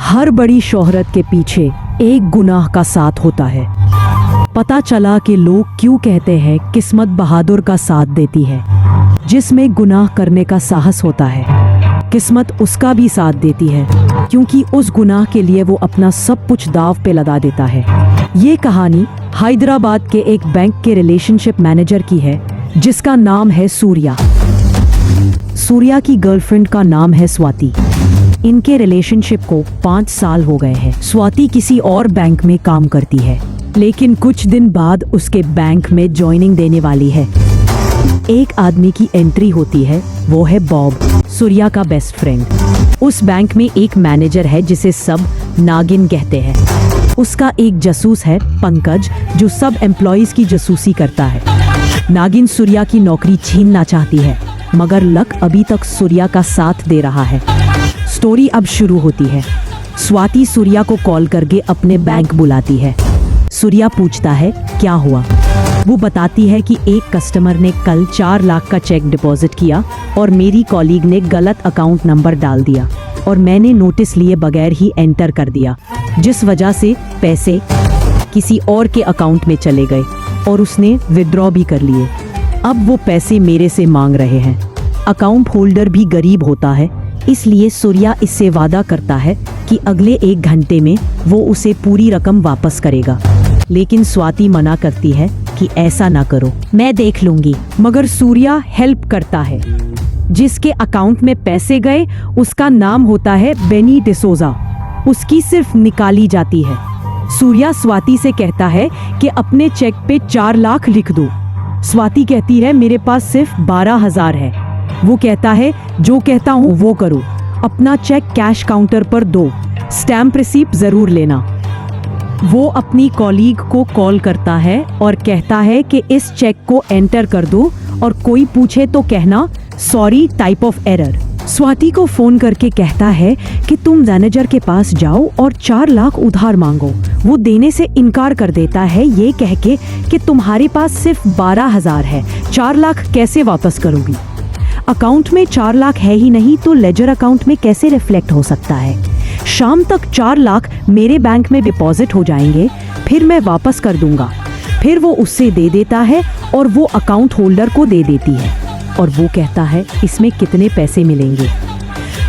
हर बड़ी शोहरत के पीछे एक गुनाह का साथ होता है। पता चला कि लोग क्यों कहते हैं किस्मत बहादुर का साथ देती है। जिसमें गुनाह करने का साहस होता है, किस्मत उसका भी साथ देती है, क्योंकि उस गुनाह के लिए वो अपना सब कुछ दांव पे लगा देता है। ये कहानी हैदराबाद के एक बैंक के रिलेशनशिप मैनेजर की है, जिसका नाम है सूर्या। सूर्या की गर्लफ्रेंड का नाम है स्वाति। इनके रिलेशनशिप को 5 साल हो गए हैं। स्वाति किसी और बैंक में काम करती है, लेकिन कुछ दिन बाद उसके बैंक में ज्वाइनिंग देने वाली है। एक आदमी की एंट्री होती है, वो है बॉब, सूर्या का बेस्ट फ्रेंड। उस बैंक में एक मैनेजर है जिसे सब नागिन कहते हैं। उसका एक जासूस है पंकज, जो सब एम्प्लॉइज की जासूसी करता है। नागिन सूर्या की नौकरी छीनना चाहती है, मगर लक अभी तक सूर्या का साथ दे रहा है। स्टोरी अब शुरू होती है। स्वाति सूर्या को कॉल करके अपने बैंक बुलाती है। सूर्या पूछता है क्या हुआ। वो बताती है कि एक कस्टमर ने कल 4 लाख का चेक डिपॉजिट किया और मेरी कॉलीग ने गलत अकाउंट नंबर डाल दिया और मैंने नोटिस लिए बगैर ही एंटर कर दिया, जिस वजह से पैसे किसी और के अकाउंट में चले गए और उसने विड्रॉ भी कर लिए। अब वो पैसे मेरे से मांग रहे हैं। अकाउंट होल्डर भी गरीब होता है, इसलिए सूर्या इससे वादा करता है कि अगले 1 घंटे में वो उसे पूरी रकम वापस करेगा। लेकिन स्वाति मना करती है कि ऐसा ना करो, मैं देख लूंगी। मगर सूर्या हेल्प करता है। जिसके अकाउंट में पैसे गए उसका नाम होता है बेनी डिसोजा। उसकी सिर्फ निकाली जाती है। सूर्या स्वाति से कहता है कि अपने चेक पे 4 लाख लिख दो। स्वाति कहती है मेरे पास सिर्फ 12,000 है। वो कहता है जो कहता हूँ वो करो, अपना चेक कैश काउंटर पर दो, स्टैम्प रिसीप्ट जरूर लेना। वो अपनी कॉलीग को कॉल करता है और कहता है कि इस चेक को एंटर कर दो और कोई पूछे तो कहना sorry type of error. Swati को फोन करके कहता है कि तुम मैनेजर के पास जाओ और 4 लाख उधार मांगो। वो देने से इनकार कर देता है, ये कह के कि तुम्हारे पास सिर्फ 12,000 है, 4 लाख कैसे वापस करोगी। अकाउंट में 4 लाख है ही नहीं तो लेजर अकाउंट में कैसे रिफ्लेक्ट हो सकता है। शाम तक 4 लाख मेरे बैंक में डिपॉजिट हो जाएंगे, फिर मैं वापस कर दूंगा। फिर वो उससे दे देता है और वो अकाउंट होल्डर को दे देती है और वो कहता है इसमें कितने पैसे मिलेंगे।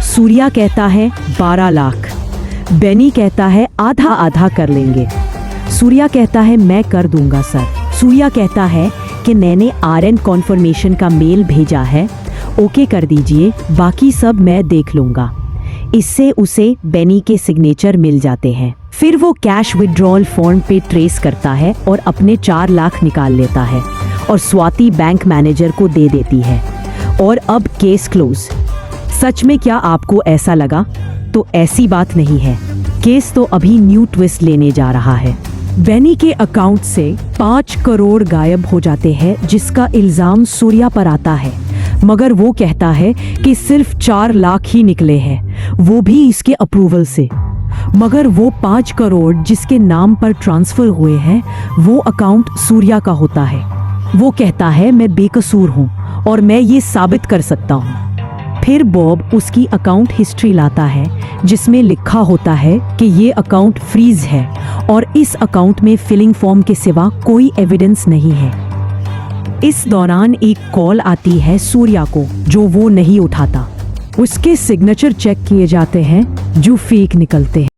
सूर्या कहता है 12 लाख। बेनी कहता है आधा आधा कर लेंगे। सूर्या कहता है मैं कर दूंगा सर। सूर्या कहता है कि मैंने RN कॉन्फर्मेशन का मेल भेजा है, ओके कर दीजिए, बाकी सब मैं देख लूंगा। इससे उसे बेनी के सिग्नेचर मिल जाते हैं। फिर वो कैश विड्रॉल फॉर्म पे ट्रेस करता है और अपने 4 लाख निकाल लेता है और स्वाति बैंक मैनेजर को दे देती है। और अब केस क्लोज। सच में क्या आपको ऐसा लगा? तो ऐसी बात नहीं है। केस तो अभी न्यू ट्विस्ट लेने जा रहा है। बेनी के अकाउंट से 5 करोड़ गायब हो जाते हैं, जिसका इल्जाम सूर्या पर आता है, मगर वो कहता है कि सिर्फ 4 लाख ही निकले हैं, वो भी इसके अप्रूवल से। मगर वो 5 करोड़ जिसके नाम पर ट्रांसफर हुए हैं, वो अकाउंट सूर्या का होता है। वो कहता है मैं बेकसूर हूँ और मैं ये साबित कर सकता हूँ। फिर बॉब उसकी अकाउंट हिस्ट्री लाता है, जिसमें लिखा होता है कि ये अकाउंट फ्रीज है और इस अकाउंट में फिलिंग फॉर्म के सिवा कोई एविडेंस नहीं है। इस दौरान एक कॉल आती है सूर्या को, जो वो नहीं उठाता। उसके सिग्नेचर चेक किए जाते हैं, जो फेक निकलते हैं।